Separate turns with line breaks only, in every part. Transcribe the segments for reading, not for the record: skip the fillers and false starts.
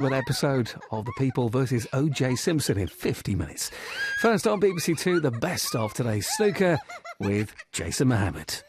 An episode of The People versus O.J. Simpson in 50 minutes. First on BBC Two, the best of today's snooker with Jason Mohammed.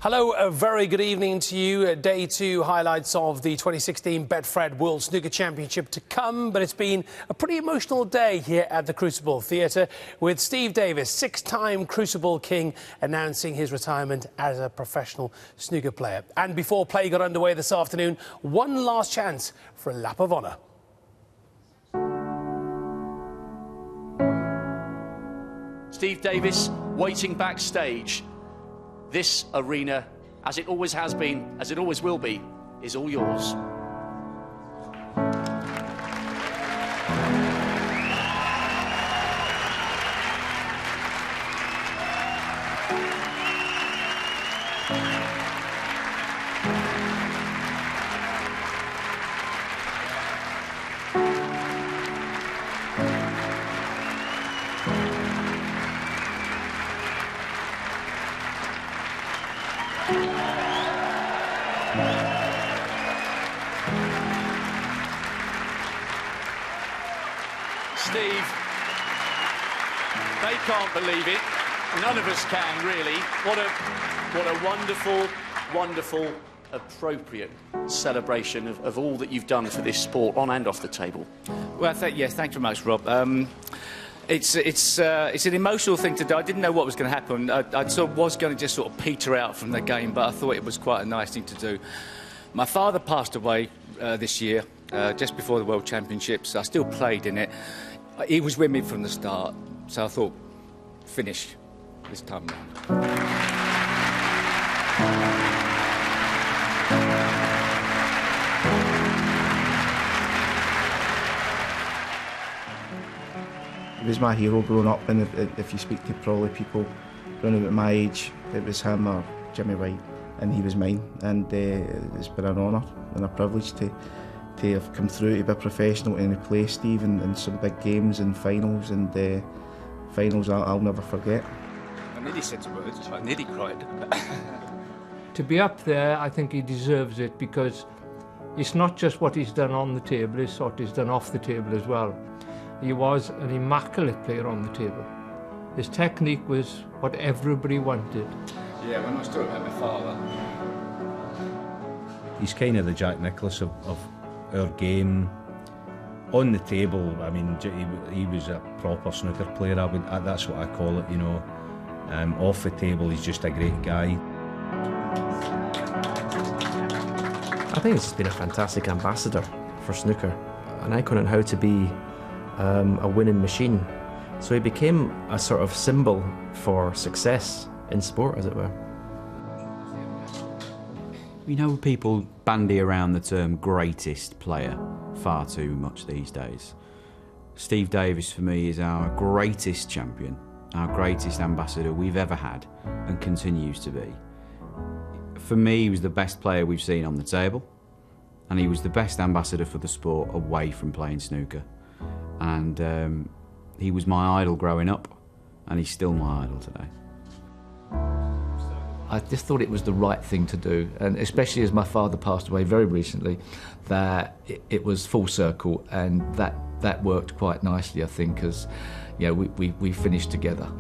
Hello, a very good evening to you. Day two highlights of the 2016 Betfred World Snooker Championship to come, but it's been a pretty emotional day here at the Crucible Theatre with Steve Davis, six-time Crucible King, announcing his retirement as a professional snooker player. And before play got underway this afternoon, one last chance for a lap of honour.
Steve Davis waiting backstage. This arena, as it always has been, as it always will be, is all yours. Steve, they can't believe it. None of us can, really. What a wonderful, wonderful, appropriate celebration of all that you've done for this sport, on and off the table.
Well, yes, thanks very much, Rob. It's an emotional thing to do. I didn't know what was going to happen. I was going to just sort of peter out from the game, but I thought it was quite a nice thing to do. My father passed away this year, just before the World Championships. I still played in it. He was with me from the start, so I thought, finish this time round.
He was my hero growing up, and if you speak to probably people around about my age, it was him or Jimmy White, and he was mine. And it's been an honour and a privilege to have come through to be a professional and to play Steve in some big games and finals, and finals I'll never forget.
I nearly said some words, I nearly cried.
To be up there, I think he deserves it, because it's not just what he's done on the table, it's what he's done off the table as well. He was an immaculate player on the table. His technique was what everybody wanted.
Yeah, when I was talking about my father.
He's kind of the Jack Nicklaus of our game. On the table, I mean, he was a proper snooker player. That's what I call it, you know. Off the table, he's just a great guy.
I think he's been a fantastic ambassador for snooker, an icon on how to be a winning machine. So he became a sort of symbol for success in sport, as it were.
You know, people bandy around the term greatest player far too much these days. Steve Davis, for me, is our greatest champion, our greatest ambassador we've ever had and continues to be. For me, he was the best player we've seen on the table, and he was the best ambassador for the sport away from playing snooker. And he was my idol growing up, and he's still my idol today.
I just thought it was the right thing to do, and especially as my father passed away very recently, that it was full circle, and that worked quite nicely, I think, as you know, we finished together.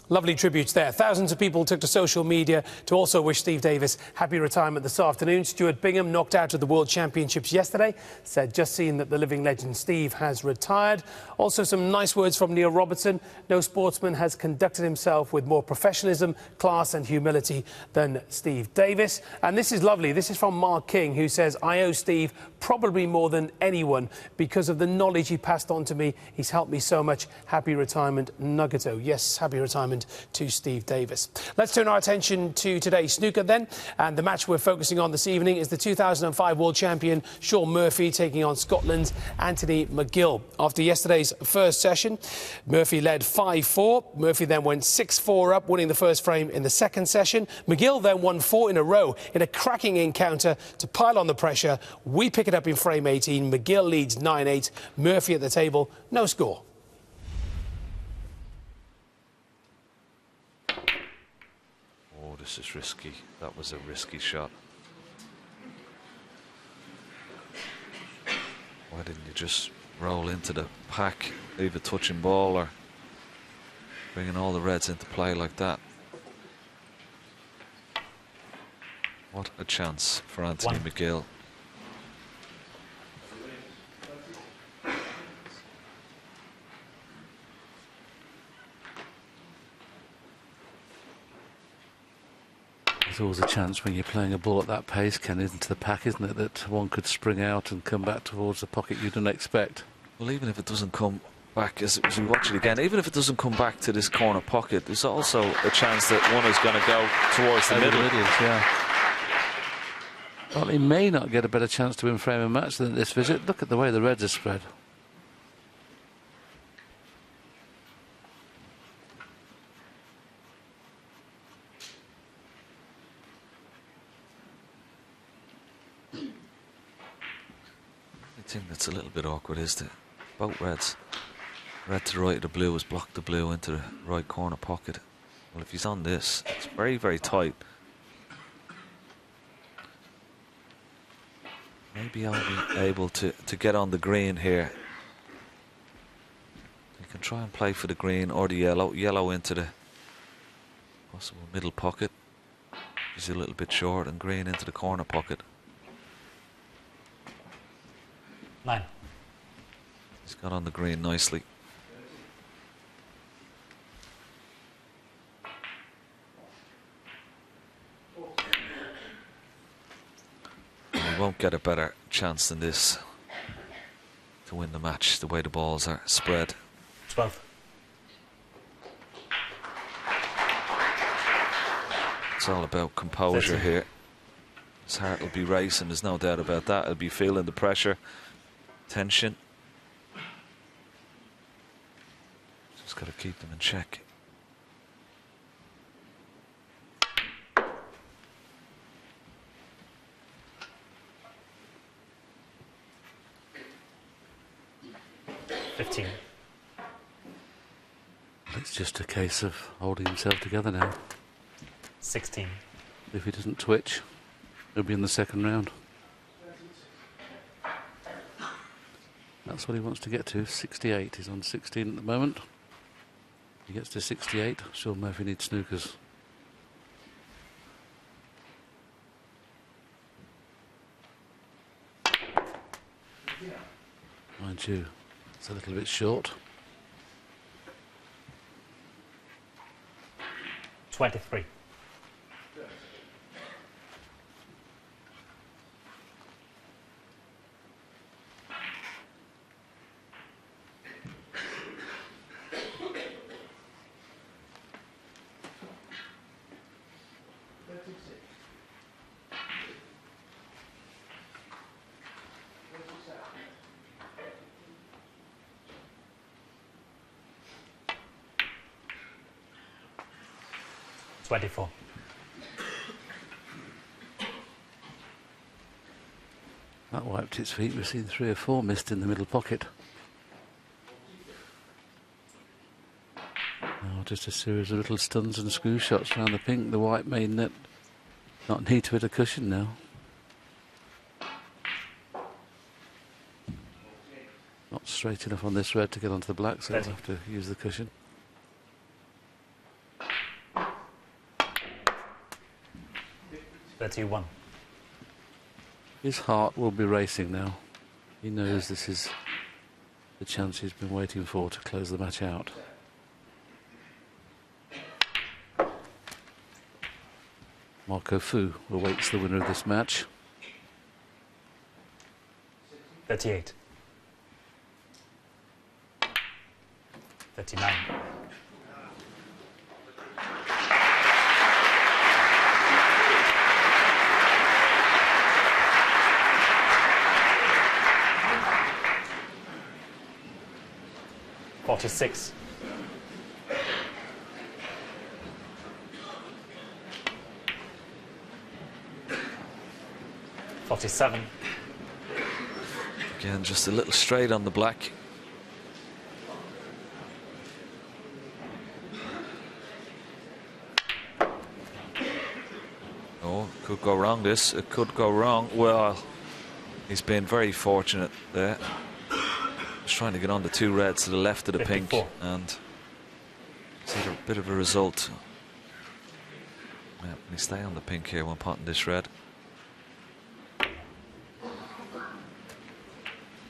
Lovely tributes there. Thousands of people took to social media to also wish Steve Davis happy retirement this afternoon. Stuart Bingham, knocked out of the World Championships yesterday, said just seen that the living legend Steve has retired. Also some nice words from Neil Robertson. No sportsman has conducted himself with more professionalism, class and humility than Steve Davis. And this is lovely. This is from Mark King, who says, I owe Steve probably more than anyone because of the knowledge he passed on to me. He's helped me so much. Happy retirement, Nuggeto. Yes, happy retirement happened to Steve Davis. Let's turn our attention to today's snooker then. And the match we're focusing on this evening is the 2005 world champion Shaun Murphy taking on Scotland's Anthony McGill. After yesterday's first session, Murphy led 5-4. Murphy then went 6-4 up, winning the first frame in the second session. McGill then won 4 in a row in a cracking encounter to pile on the pressure. We pick it up in frame 18. McGill leads 9-8. Murphy at the table, no score.
Oh, this is risky. That was a risky shot. Why didn't you just roll into the pack, leave a touching ball, or bringing all the reds into play like that? What a chance for Anthony McGill.
There's always a chance when you're playing a ball at that pace, Ken, into the pack, isn't it, that one could spring out and come back towards the pocket you didn't expect.
Well, even if it doesn't come back, as we watch it again, even if it doesn't come back to this corner pocket, there's also a chance that one is going to go towards the middle.
Yeah. Well, he may not get a better chance to win frame a match than this visit. Look at the way the reds are spread.
The thing that's a little bit awkward is that both reds, red to the right of the blue, has blocked the blue into the right corner pocket. Well, if he's on this, it's very, very tight. Maybe I'll be able to get on the green here. You can try and play for the green or the yellow. Yellow into the possible middle pocket. He's a little bit short, and green into the corner pocket.
9.
He's got on the green nicely. He won't get a better chance than this to win the match, the way the balls are spread.
12.
It's all about composure here. His heart will be racing, there's no doubt about that. He'll be feeling the pressure, tension. Just got to keep them in check.
It's just a case of holding himself together now.
16.
If he doesn't twitch, he'll be in the second round. That's what he wants to get to. 68. He's on 16 at the moment. He gets to 68. Shaun Murphy needs snookers. Mind you, it's a little bit short.
23.
That wiped its feet. We've seen 3 or 4 missed in the middle pocket. Oh, just a series of little stuns and screw shots around the pink. The white may not need to hit a cushion now. Not straight enough on this red to get onto the black, so I'll have to use the cushion.
One.
His heart will be racing now. He knows this is the chance he's been waiting for to close the match out. Marco Fu awaits the winner of this match.
38. 39. 46. 47.
Again, just a little straight on the black. Oh, could go wrong this. It could go wrong. Well, he's been very fortunate there. He's trying to get on the two reds to the left of the
54.
pink, and it's had a bit of a result. Yeah, he stay on the pink here when potting this red.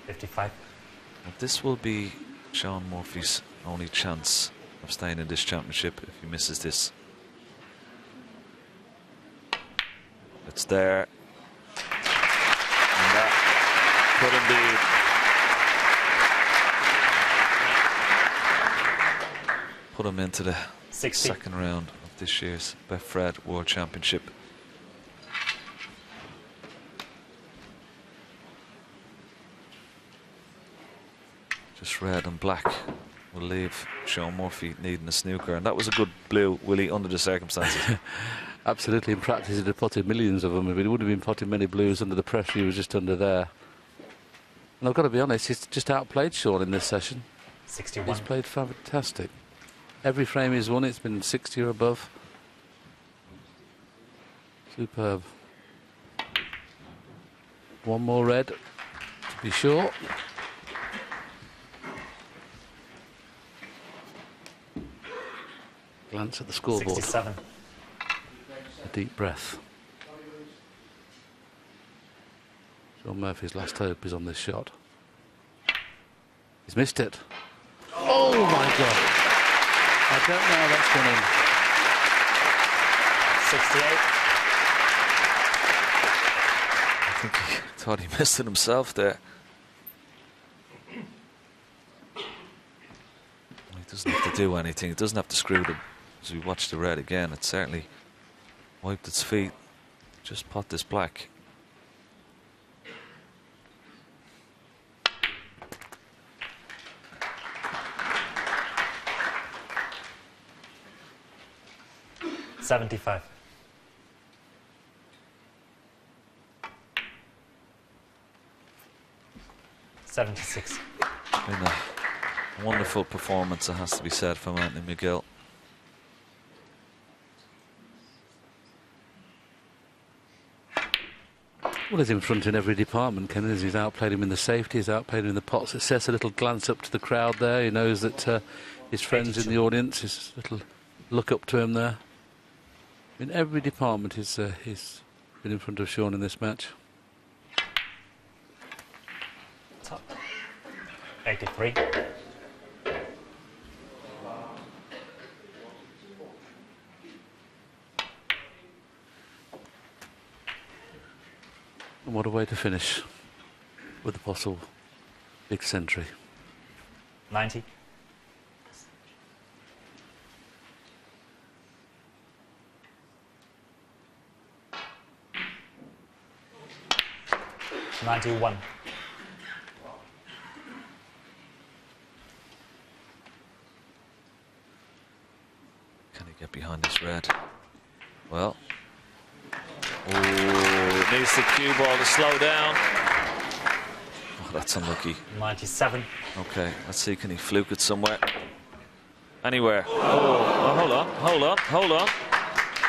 55.
And this will be Sean Murphy's only chance of staying in this championship if he misses this. It's there. And that could indeed put him into the
60.
second round of this year's Betfred World Championship. Just red and black will leave Sean Murphy needing a snooker, and that was a good blue, Willie, under the circumstances.
Absolutely. In practice, he'd have potted millions of them. I mean, he wouldn't have been potting many blues under the pressure he was just under there. And I've got to be honest, he's just outplayed Sean in this session.
61.
He's played fantastic. Every frame he's won, it's been 60 or above. Superb. One more red, to be sure. Glance at the scoreboard.
67.
A deep breath. Sean Murphy's last hope is on this shot. He's missed it. Oh my God! I don't know how that's gone in.
68.
I think he thought he missed it himself there. He doesn't have to do anything. He doesn't have to screw them. As we watch the red again, it certainly wiped its feet. Just pot this black.
$75. 76.
Been a wonderful performance, it has to be said, from Anthony McGill.
Well, he's in front in every department, Ken. He's outplayed him in the safety, he's outplayed him in the pot success. A little glance up to the crowd there. He knows that his friends in the audience, his little look up to him there. In every department, he's been in front of Sean in this match.
Top. 83.
And what a way to finish with a possible big century.
90. $91.
Can he get behind this red? Well. Oh, needs the cue ball to slow down. Oh, that's unlucky.
97.
Okay, let's see, can he fluke it somewhere? Anywhere. Oh, hold on.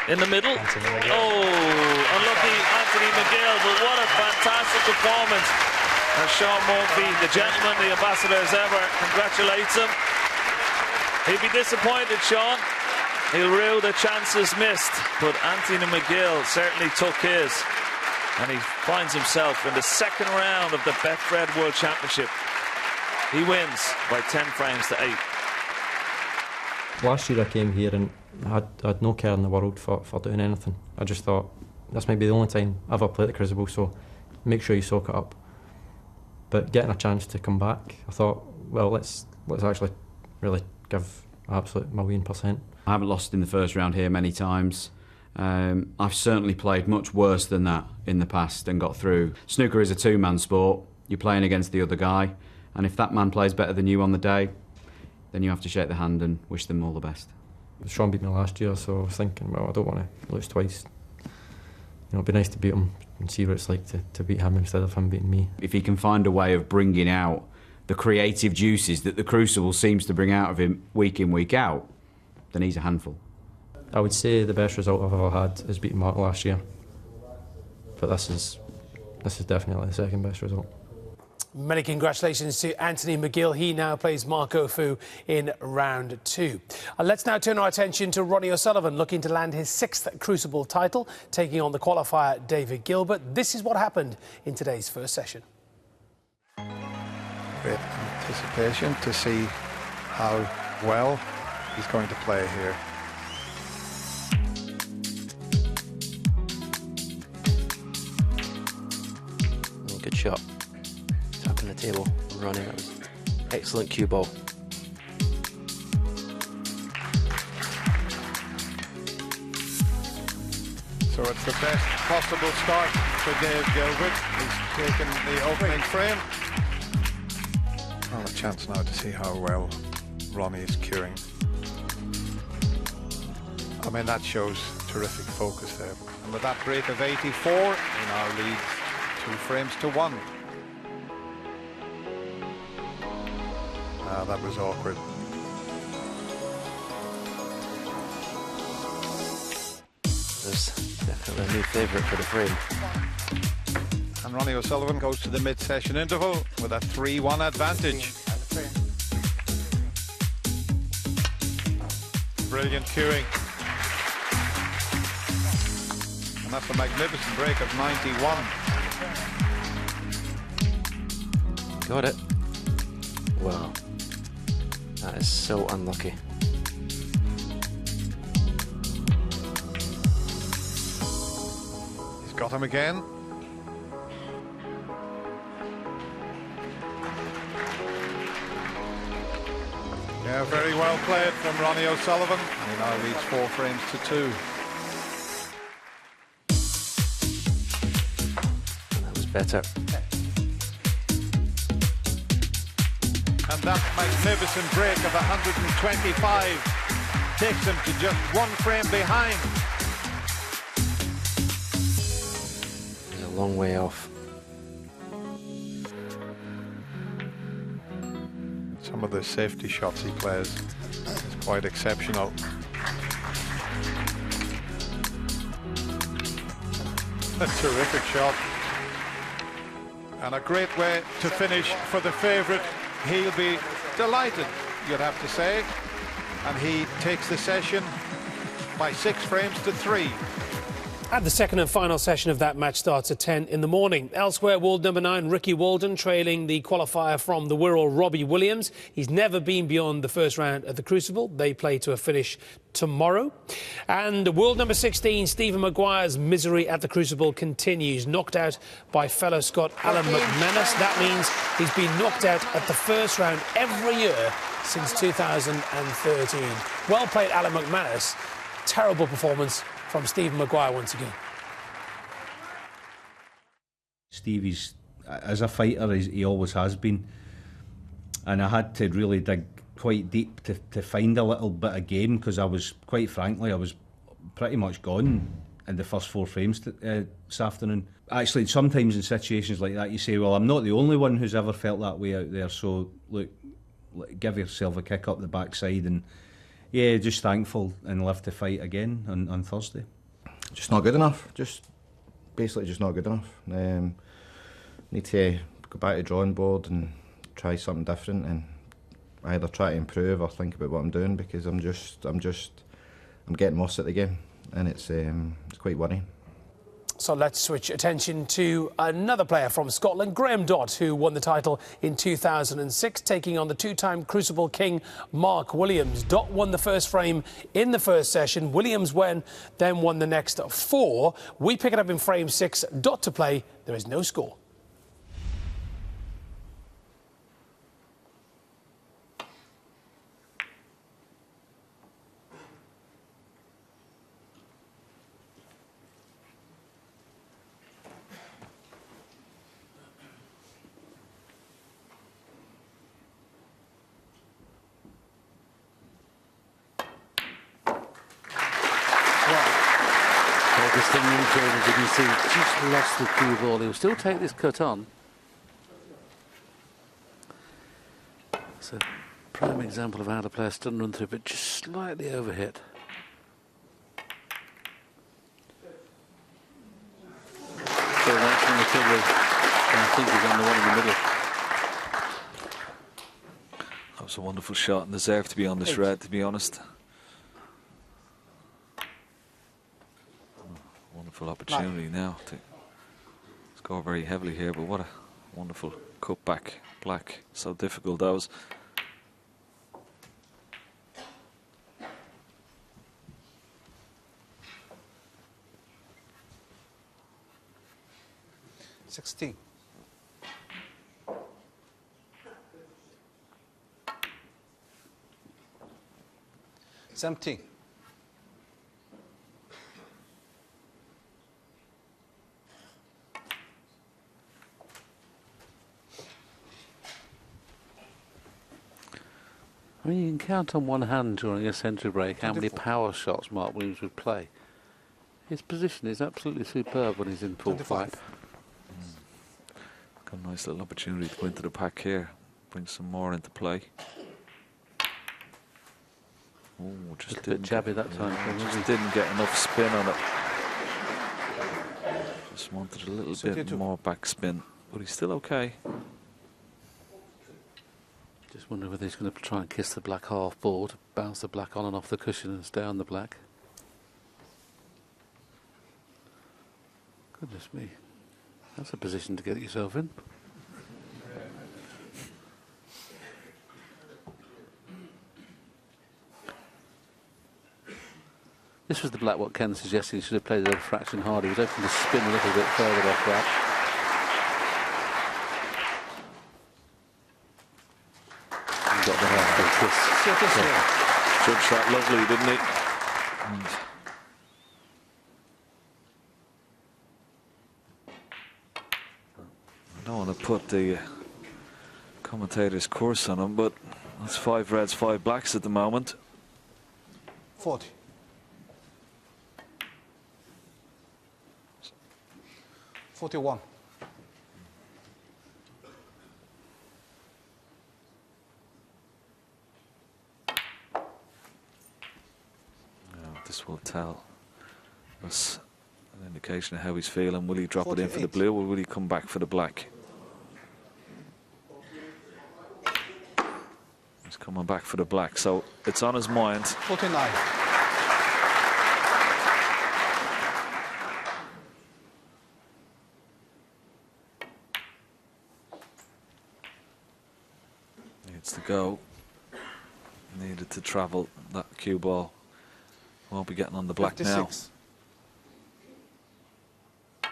In the middle. Oh, unlucky Anthony McGill, but what a fantastic performance. And Sean Murphy, the gentleman, the ambassador as ever, congratulates him. He'll be disappointed, Sean. He'll rue the chances missed, but Anthony McGill certainly took his. And he finds himself in the second round of the Betfred World Championship. He wins by 10 frames to 8.
Last year I came here and I had no care in the world for doing anything. I just thought, this might be the only time I ever play at the Crucible, so make sure you soak it up. But getting a chance to come back, I thought, well, let's actually really give an absolute $1,000,000%.
I haven't lost in the first round here many times. I've certainly played much worse than that in the past and got through. Snooker is a two-man sport. You're playing against the other guy, and if that man plays better than you on the day, then you have to shake the hand and wish them all the best.
Sean beat me last year, so I was thinking, well, I don't want to lose twice. You know, it'd be nice to beat him and see what it's like to beat him instead of him beating me.
If he can find a way of bringing out the creative juices that the Crucible seems to bring out of him week in, week out, then he's a handful.
I would say the best result I've ever had is beating Mark last year. But this is definitely the second best result.
Many congratulations to Anthony McGill. He now plays Mark Ofu in round 2. Let's now turn our attention to Ronnie O'Sullivan, looking to land his 6th Crucible title, taking on the qualifier David Gilbert. This is what happened in today's first session.
Great anticipation to see how well he's going to play here.
Good shot. Tapping the table, running. That was excellent cue ball.
So it's the best possible start for Dave Gilbert. He's taken the opening frame. Well, a chance now to see how well Ronnie is cueing. I mean, that shows terrific focus there. And with that break of 84, he now leads 2 frames to 1. That was awkward.
There's definitely a new favourite for the frame.
And Ronnie O'Sullivan goes to the mid-session interval with a 3-1 advantage. Brilliant cueing. And that's a magnificent break of 91.
Got it. Wow. That is so unlucky.
He's got him again. Yeah, very well played from Ronnie O'Sullivan. And he now leads 4 frames to 2.
And that was better.
And that magnificent break of 125 takes him to just 1 frame behind.
He's a long way off.
Some of the safety shots he plays is quite exceptional. A terrific shot. And a great way to finish for the favourite. He'll be delighted, you'd have to say. And he takes the session by 6 frames to 3.
And the second and final session of that match starts at 10 in the morning. Elsewhere, world number 9, Ricky Walden, trailing the qualifier from the Wirral, Robbie Williams. He's never been beyond the first round at the Crucible. They play to a finish tomorrow. And world number 16, Stephen Maguire's misery at the Crucible continues. Knocked out by fellow Scot Alan McManus. That means he's been knocked out at the first round every year since 2013. Well played, Alan McManus. Terrible performance from Stephen Maguire once again.
Stevie's, as a fighter, he always has been. And I had to really dig quite deep to find a little bit of game, because I was, quite frankly, I was pretty much gone in the first 4 frames this afternoon. Actually, sometimes in situations like that, you say, well, I'm not the only one who's ever felt that way out there, so look, give yourself a kick up the backside. And yeah, just thankful and live to fight again on Thursday.
Just not good enough. Basically just not good enough. Need to go back to the drawing board and try something different, and either try to improve or think about what I'm doing, because I'm getting lost at the game, and it's quite worrying.
So let's switch attention to another player from Scotland, Graham Dott, who won the title in 2006, taking on the 2-time Crucible king Mark Williams. Dott won the first frame in the first session. Williams then won the next 4. We pick it up in frame 6. Dott to play. There is no score.
As you can see, just lost the cue ball. He'll still take this cut on. It's a prime example of how to play a stun run through, but just slightly overhit. So that's on the cover. I think he's on the one in the middle.
That was a wonderful shot and deserved to be on this red, to be honest. Wonderful opportunity now to score very heavily here, but what a wonderful cutback black. So difficult that was.
$16. 17.
I mean, you can count on one hand during a century break how many power shots Mark Williams would play. His position is absolutely superb when he's in full flight.
Got a nice little opportunity to go into the pack here, bring some more into play. Oh, just
a bit jabby that time.
Just didn't get enough spin on it. Just wanted a little bit more back spin, but he's still okay.
Just wondering whether he's going to try and kiss the black half board, bounce the black on and off the cushion and stay on the black. Goodness me, that's a position to get yourself in. This was the black what Ken suggested he should have played it a fraction harder. He was hoping to spin a little bit further off that. Got the half kiss.
Judged that lovely, didn't he? I don't want to put the commentator's course on him, but that's 5 reds, 5 blacks at the moment.
40. 41.
This will tell us an indication of how he's feeling. Will he drop it in for the blue, or will he come back for the black? He's coming back for the black, so it's on his mind.
49.
Needs to go. Needed to travel that cue ball. Won't be getting on the black
56. now.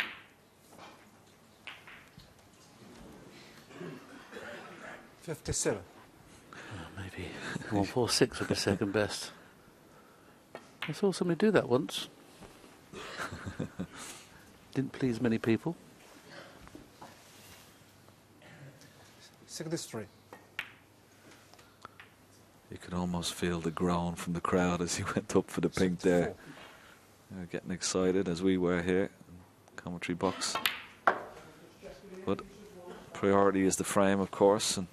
57.
Maybe 146 would be second best. I saw somebody do that once. Didn't please many people.
63.
You could almost feel the groan from the crowd as he went up for the pink there. They were getting excited as we were here in the commentary box. But priority is the frame, of course. And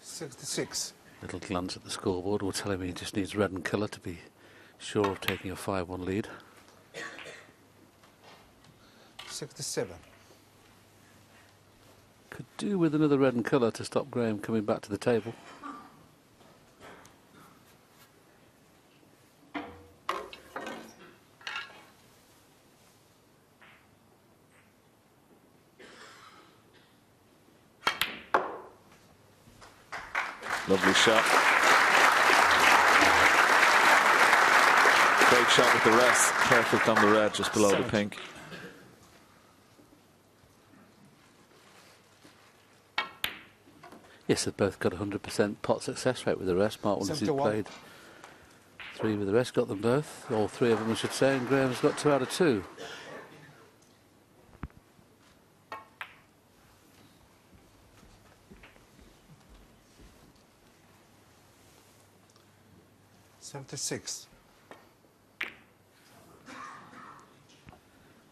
66.
Little glance at the scoreboard will tell him he just needs red and colour to be sure of taking a 5-1 lead.
67.
Could do with another red and colour to stop Graham coming back to the table.
lovely shot. Great shot with the rest. Perfect on the red, just below the pink.
Yes, they've both got 100% pot success rate with the rest. Mark Williams has played 3 with the rest, got them both. All 3 of them, I should say, and Graham's got 2 out of 2.
76.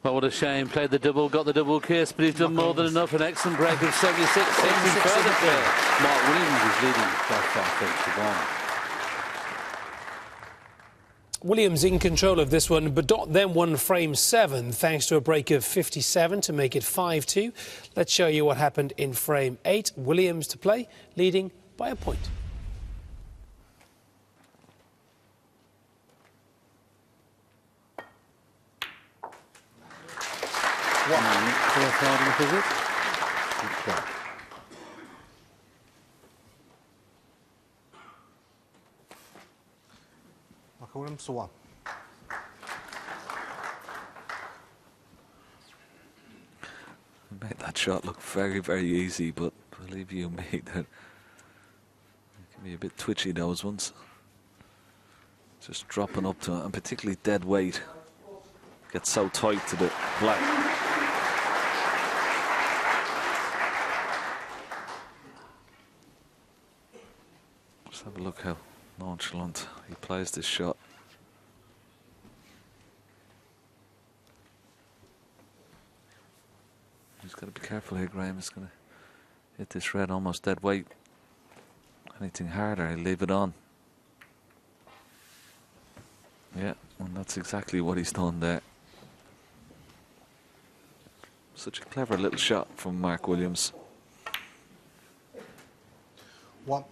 Well, what a shame. Played the double, got the double kiss, but he's done more than enough. An excellent break of 76. Takes him further clear. Mark Williams is leading by 5-1.
Williams in control of this one, but then won frame 7 thanks to a break of 57 to make it 5-2. Let's show you what happened in frame 8. Williams to play, leading by a point.
Williams 1.
Made that shot look very, very easy, but believe you me, that it can be a bit twitchy, those ones. Just dropping up to it, and particularly dead weight. Gets so tight to the black. Just have a look how nonchalant he plays this shot. He's got to be careful here, Graham. He's going to hit this red almost dead weight. Anything harder, he'll leave it on. Yeah, and that's exactly what he's done there. Such a clever little shot from Mark Williams.
1.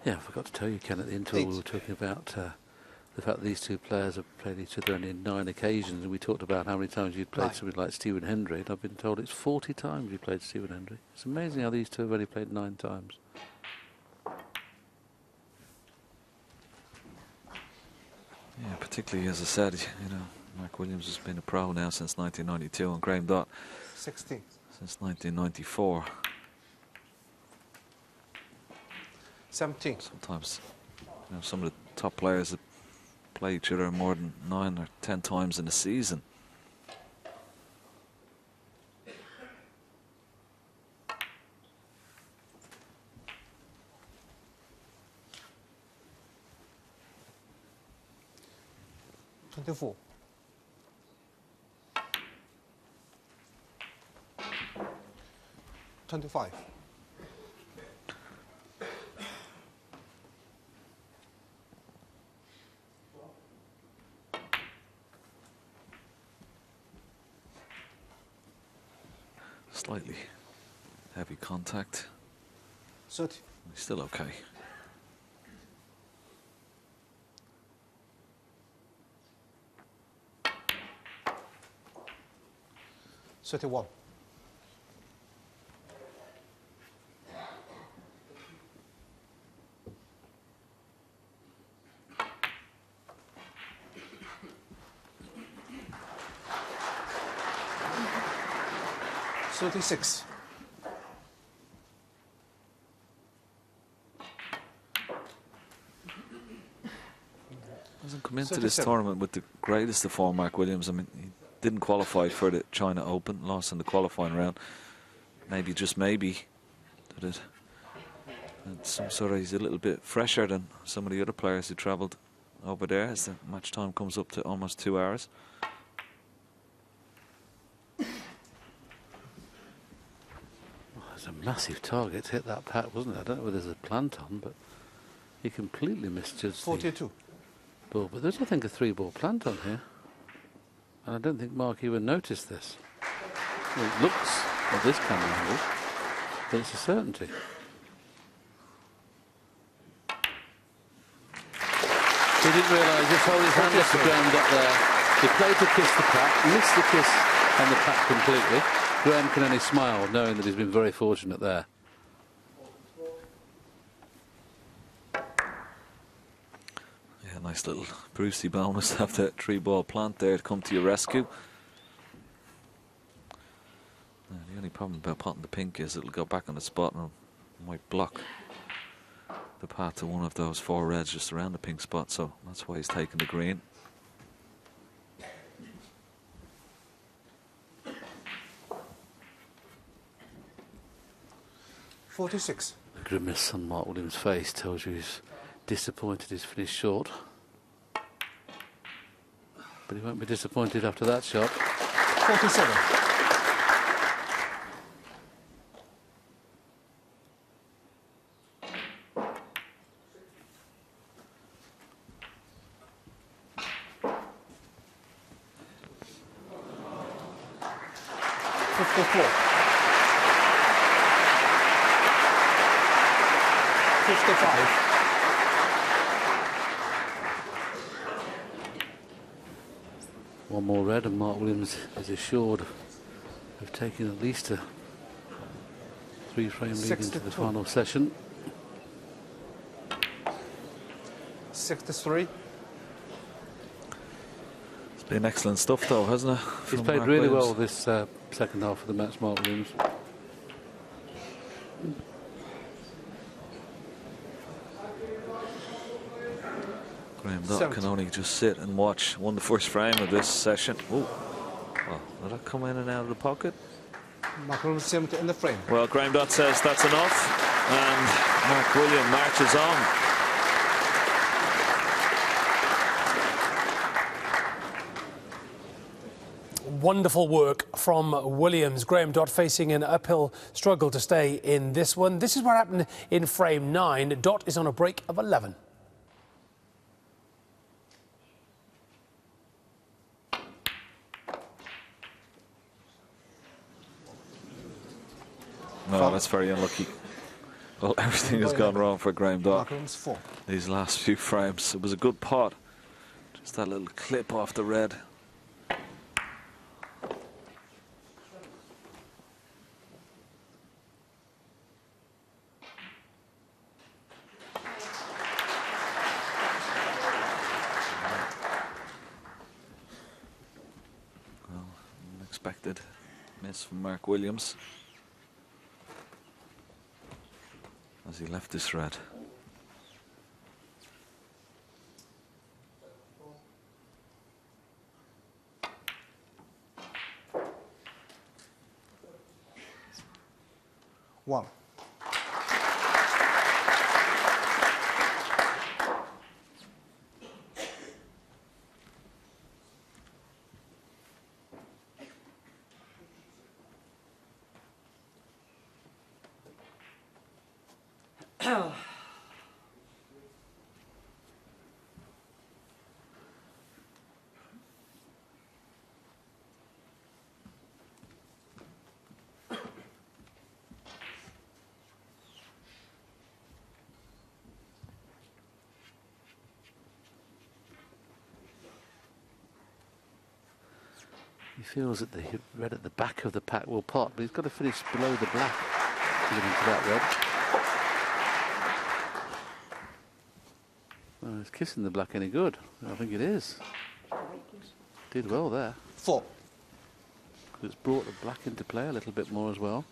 Yeah, I forgot to tell you, Ken, at the interval we were talking about the fact that these two players have played each other only 9 occasions, and we talked about how many times you'd played somebody like Stephen Hendry, and I've been told it's 40 times you played Stephen Hendry. It's amazing how these two have only played 9 times.
Yeah, particularly, as I said, you know, Mark Williams has been a pro now since 1992, and Graham Dott
16.
Since 1994.
17.
Sometimes, you know, some of the top players that play each other more than 9 or 10 times in a season.
$24. 25.
Slightly heavy contact.
30.
He's still okay.
$31. $36.
Hasn't come into this tournament with the greatest of form, Mark Williams. I mean, he didn't qualify for the China Open, lost in the qualifying round. Maybe, just maybe, that it had some sort of, he's a little bit fresher than some of the other players who travelled over there as the match time comes up to almost 2 hours.
It's a massive target to hit that pat, wasn't it? I don't know whether there's a plant on, but he completely misjudged
42.
The ball. But there's, I think, a 3-ball plant on here. And I don't think Mark even noticed this. Well, it looks at this camera angle, but it's a certainty. He didn't realise, just hold his hand off the ground up there. He played to kiss the pat, missed the kiss on the pat completely. Graham can only smile, knowing that he's been very fortunate there.
Yeah, nice little Brucey bonus to have that 3-ball plant there to come to your rescue. The only problem about potting the pink is it'll go back on the spot and it might block the path to one of those 4 reds just around the pink spot, so that's why he's taking the green.
46.
The grimace on Mark Williams' face tells you he's disappointed he's finished short. But he won't be disappointed after that shot.
47.
One more red and Mark Williams is assured of taking at least a 3-frame lead into the final session.
63.
It's been excellent stuff though, hasn't it?
He's
from
played
Mark
really
Williams.
well this second half of the match, Mark Williams.
Graham Dott can only just sit and watch. Won the first frame of this session. Oh, well, did that come in and out of the pocket?
Mark Williams 70 in the frame.
Well, Graham Dott says that's enough, and Mark Williams marches on.
Wonderful work from Williams. Graham Dott facing an uphill struggle to stay in this one. This is what happened in frame 9. Dott is on a break of 11.
No, that's very unlucky. Well, everything has gone wrong for Graham Dott. These last few frames. It was a good pot. Just that little clip off the red. Well, unexpected miss from Mark Williams as he left this red.
One.
He feels that the red at the back of the pack will pot, but he's got to finish below the black to get into that red. Well, is kissing the black any good? I think it is. Did well there.
4.
It's brought the black into play a little bit more as well.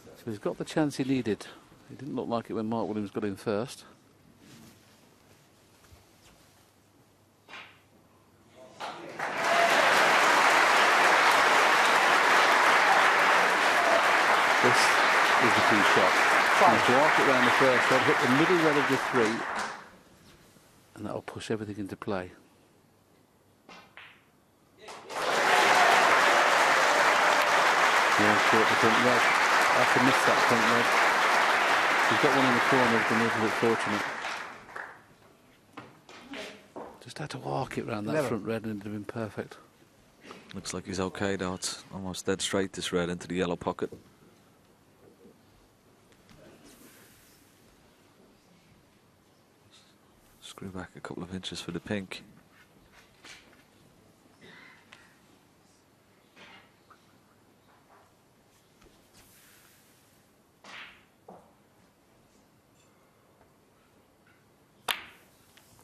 So he's got the chance he needed. It didn't look like it when Mark Williams got in first. This is the key shot. You arc it round the first red, hit the middle red of the 3, and that'll push everything into play. Yeah, short the front red. I have to miss that front red. He's got one in the corner, he's been a little bit fortunate. Just had to arc it round that front red and it'd have been perfect.
Looks like he's okay though. It's almost dead straight, this red, into the yellow pocket. Screw back a couple of inches for the pink.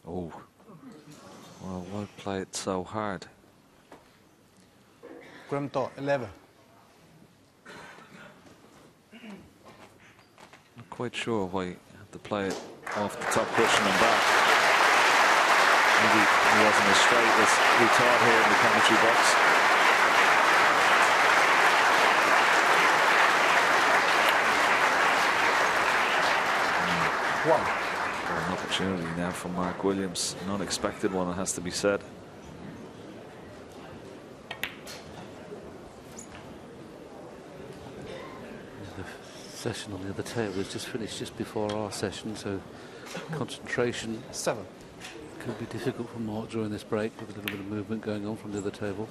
Oh, well, why play it so hard?
Graham Dott 11.
Not quite sure why you have to play it off the top cushion and back. Maybe he wasn't as straight as we thought here in the commentary box. opportunity now for Mark Williams. An unexpected one, it has to be said.
The session on the other table has just finished just before our session, so concentration
7
could be difficult for Mark during this break with a little bit of movement going on from the other table.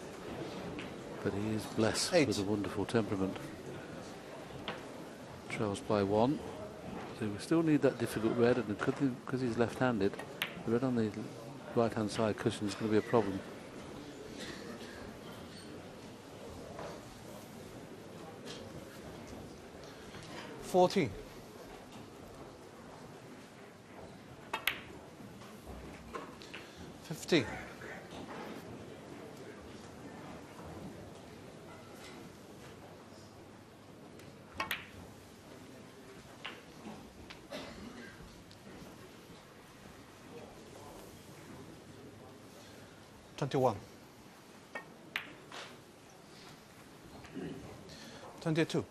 But he is blessed
8
with a wonderful temperament. Trails by 1. So we still need that difficult red, and because he's left-handed, the red on the right-hand side cushion is going to be a problem.
$14. 15. 21. 22.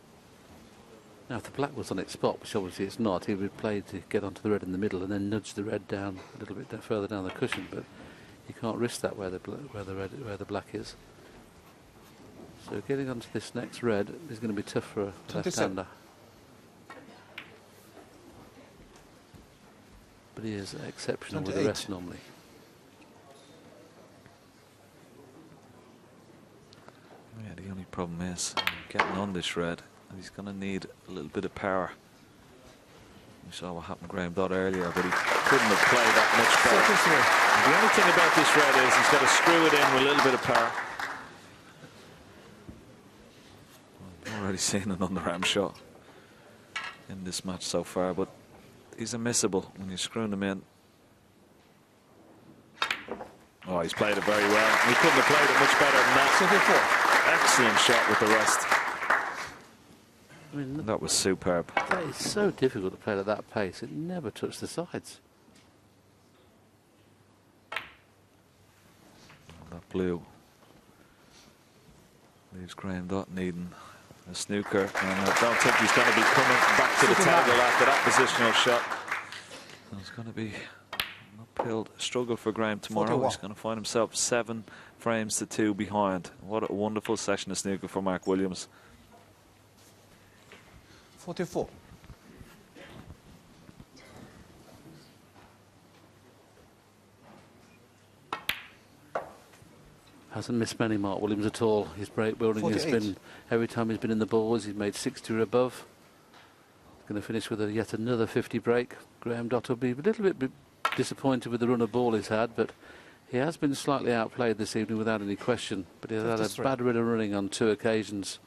Now, if the black was on its spot, which obviously it's not, he would play to get onto the red in the middle and then nudge the red down a little bit further down the cushion. But you can't risk that where the black is. So getting onto this next red is going to be tough for a
27.
left-hander. But he is exceptional with the
28.
rest normally.
Yeah, the only problem is getting on this red, and he's going to need a little bit of power. We saw what happened to Graham Dodd earlier, but he couldn't have played that much better. And the only thing about this red is he's got to screw it in with a little bit of power. I'm already seeing an underarm shot in this match so far, but he's unmissable when you're screwing them in. Oh, he's played it very well. He couldn't have played it much better than that. Excellent shot with the rest.
I mean,
that was superb.
That is so difficult to play at that pace. It never touched the sides.
That blue leaves Graham Dodd needing a snooker, and I don't think he's going to be coming back to the table after that positional shot. It's going to be an uphill struggle for Graham tomorrow.
41.
He's going to find himself 7 frames to 2 behind. What a wonderful session of snooker for Mark Williams.
44.
Hasn't missed many, Mark Williams, at all. His break building has
48.
been, every time he's been in the balls, he's made 60 or above. He's going to finish with yet another 50 break. Graham Dodd will be a little bit disappointed with the run of ball he's had, but he has been slightly outplayed this evening without any question. But he's had a
53.
bad run of running on 2 occasions.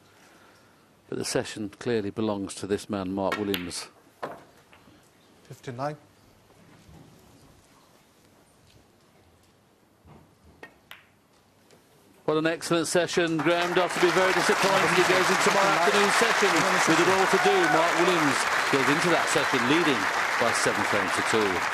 But the session clearly belongs to this man, Mark Williams.
59.
What an excellent session. Graham Dodd to be very disappointed. He goes into tomorrow afternoon session with it all to do. Mark Williams goes into that session leading by 7 frames to 2.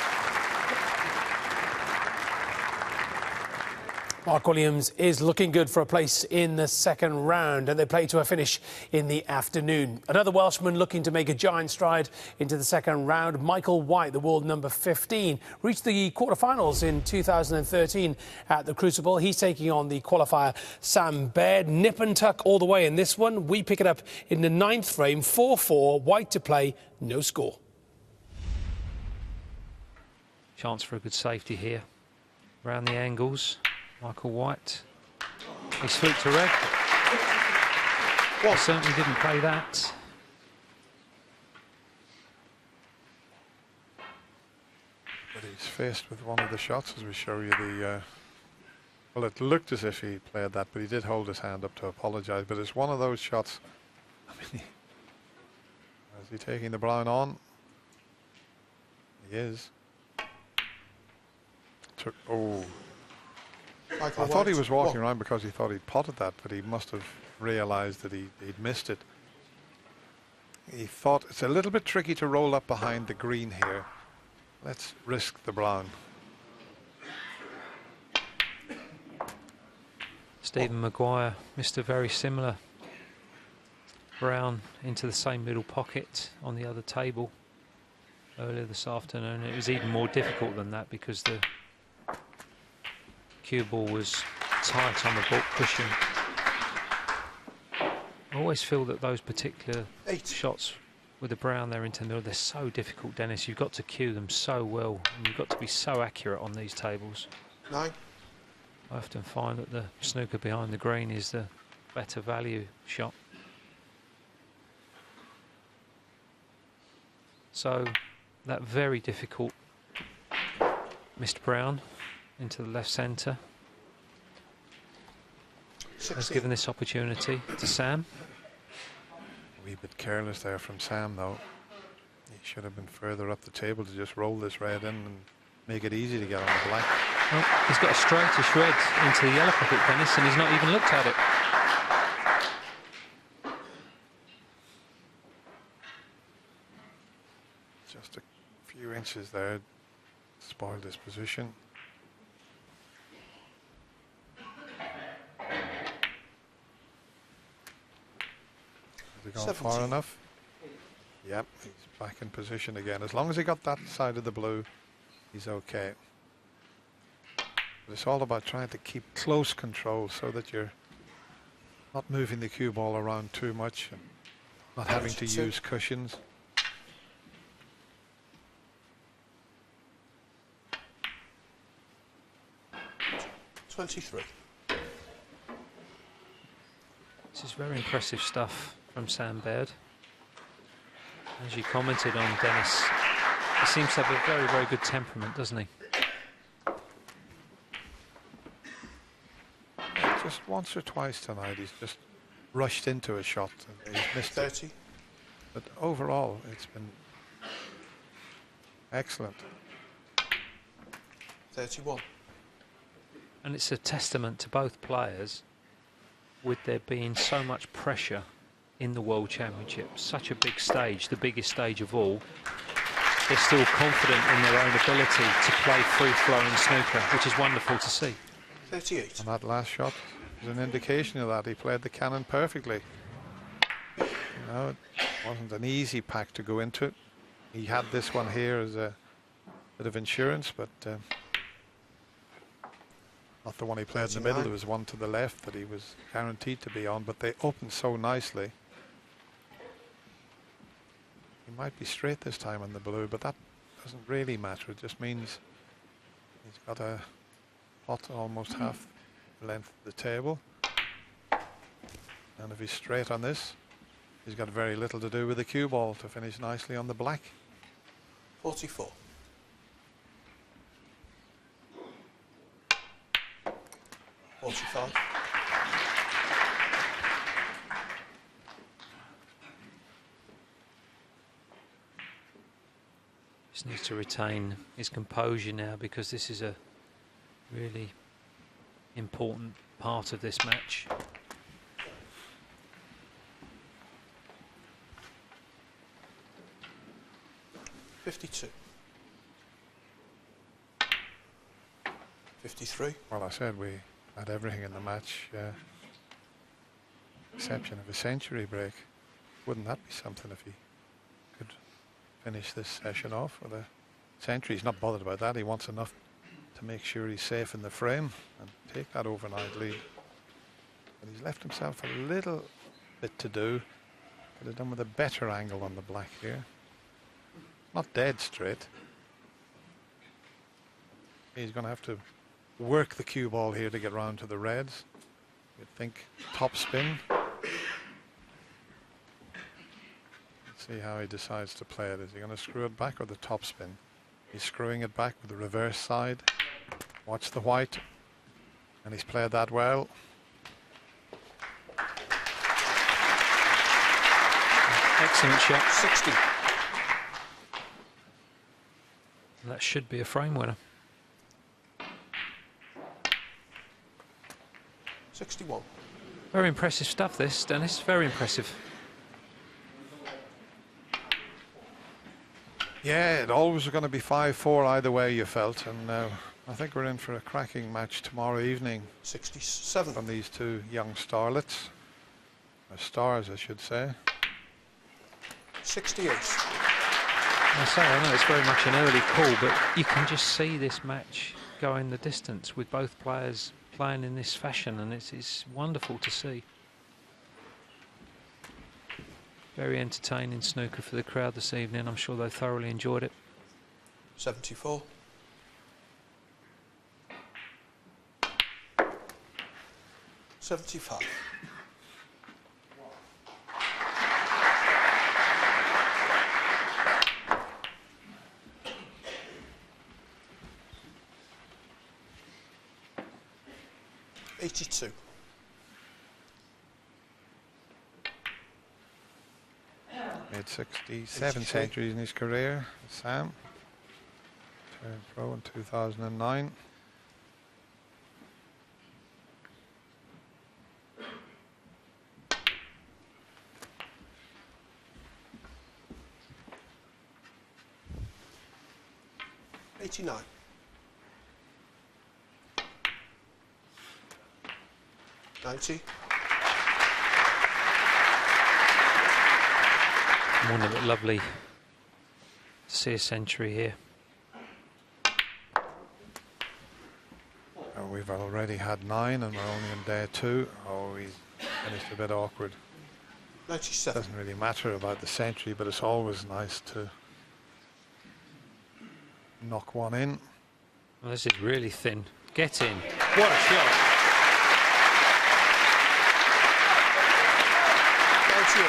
Mark Williams is looking good for a place in the second round, and they play to a finish in the afternoon. Another Welshman looking to make a giant stride into the second round, Michael White, the world number 15, reached the quarterfinals in 2013 at the Crucible. He's taking on the qualifier Sam Baird. Nip and tuck all the way in this one. We pick it up in the 9th frame, 4-4, White to play, no score.
Chance for a good safety here. Around the angles. Michael White. He swooped to red. He certainly didn't play that.
But he's faced with one of the shots as we show you the... well, it looked as if he played that, but he did hold his hand up to apologise. But it's one of those shots... I mean, is he taking the brown on? He is. Oh... I thought he was walking around because he thought he'd potted that, but he must have realised that he'd missed it. He thought it's a little bit tricky to roll up behind the green here. Let's risk the brown.
Stephen Maguire missed a very similar brown into the same middle pocket on the other table earlier this afternoon. It was even more difficult than that because the cue ball was tight on the ball cushion. I always feel that those particular shots with the brown there into the middle, they're so difficult, Dennis. You've got to cue them so well, and you've got to be so accurate on these tables.
9.
I often find that the snooker behind the green is the better value shot. So that very difficult missed brown into the left centre has given this opportunity to Sam.
A wee bit careless there from Sam, though. He should have been further up the table to just roll this red in and make it easy to get on the black.
Well, he's got a straightish red into the yellow pocket, Dennis, and he's not even looked at it.
Just a few inches there spoiled his position. Has he gone far enough? Yep, he's back in position again. As long as he got that side of the blue, he's okay. But it's all about trying to keep close control so that you're not moving the cue ball around too much and not having to use cushions.
$23.
This is very impressive stuff from Sam Baird. As you commented on, Dennis, he seems to have a very, very good temperament, doesn't he?
Just once or twice tonight he's just rushed into a shot and he's missed
30.
it. But overall it's been excellent.
31.
And it's a testament to both players, with there being so much pressure in the World Championship, such a big stage, the biggest stage of all. They're still confident in their own ability to play free-flowing snooker, which is wonderful to see.
38.
And that last shot was an indication of that. He played the cannon perfectly. You know, it wasn't an easy pack to go into. He had this one here as a bit of insurance, but not the one he played in the middle. There was one to the left that he was guaranteed to be on, but they opened so nicely. He might be straight this time on the blue, but that doesn't really matter. It just means he's got a pot almost half the length of the table. And if he's straight on this, he's got very little to do with the cue ball to finish nicely on the black.
44. 45.
Just needs to retain his composure now, because this is a really important part of this match.
$52. 53.
Well, I said we had everything in the match, exception of a century break. Wouldn't that be something if he could finish this session off with a century? He's not bothered about that. He wants enough to make sure he's safe in the frame and take that overnight lead. But he's left himself a little bit to do. Could have done with a better angle on the black here. Not dead straight. He's going to have to work the cue ball here to get round to the reds. You'd think top spin. Let's see how he decides to play it. Is he going to screw it back or the top spin? He's screwing it back with the reverse side. Watch the white. And he's played that well.
Excellent shot.
60.
That should be a frame winner.
61.
Very impressive stuff, this, Dennis. Very impressive.
Yeah, it always was going to be 5-4 either way, you felt, and I think we're in for a cracking match tomorrow evening.
67.
From these two young starlets, or stars, I should say.
68.
I know it's very much an early call, but you can just see this match going the distance with both players playing in this fashion, and it's wonderful to see. Very entertaining snooker for the crowd this evening. I'm sure they thoroughly enjoyed it.
74. $75. $82.
Made 67 centuries in his career, Sam. Turned pro in 2009.
$89. $90.
Wouldn't it be lovely to see a century here?
We've already had 9 and we're only in day 2. Oh, we finished a bit awkward.
97.
Doesn't really matter about the century, but it's always nice to knock one in.
Well, this is really thin. Get in. What a shot.
98.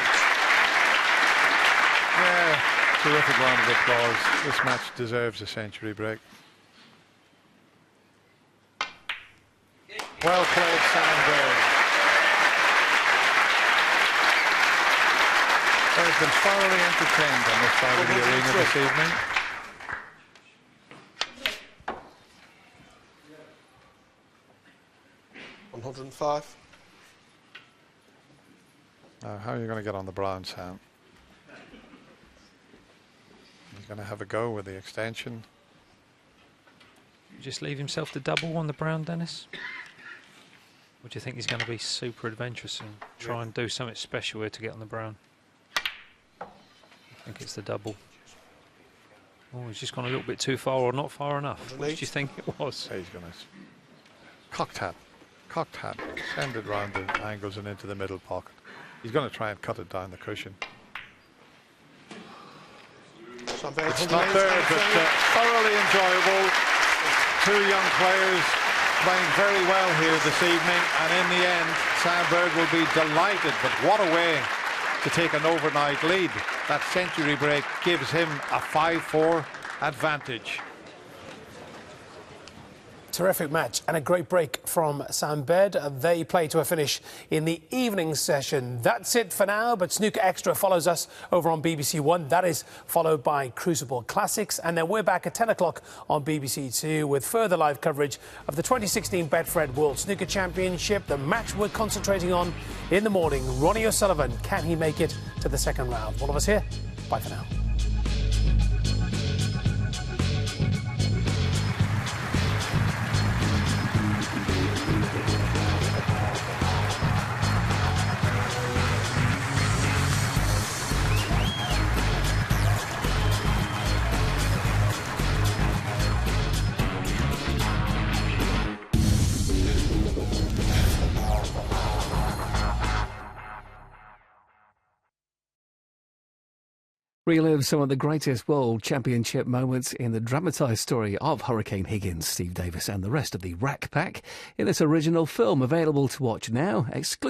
Yeah, terrific round of applause. This match deserves a century break. Well played, Sam Bird. There's been thoroughly entertained on this side of the arena this evening.
$105.
Now, how are you going to get on the brown, Sam? He's going to have a go with the extension.
Just leave himself the double on the brown, Dennis? Or do you think he's going to be super adventurous and try and do something special here to get on the brown? I think it's the double. Oh, he's just gone a little bit too far or not far enough. What did you think it was?
He's going to cocked hat, send it round the angles and into the middle pocket. He's going to try and cut it down the cushion. It's not there, but thoroughly enjoyable. 2 young players playing very well here this evening, and in the end, Sam Bird will be delighted. But what a way to take an overnight lead. That century break gives him a 5-4 advantage.
Terrific match and a great break from Sam Bird. They play to a finish in the evening session. That's it for now, but Snooker Extra follows us over on BBC One. That is followed by Crucible Classics, and then we're back at 10 o'clock on BBC Two with further live coverage of the 2016 Betfred World Snooker Championship. The match we're concentrating on in the morning, Ronnie O'Sullivan. Can he make it to the second round? All of us here. Bye for now.
Relive some of the greatest World Championship moments in the dramatised story of Hurricane Higgins, Steve Davis and the rest of the Rack Pack in this original film, available to watch now exclusively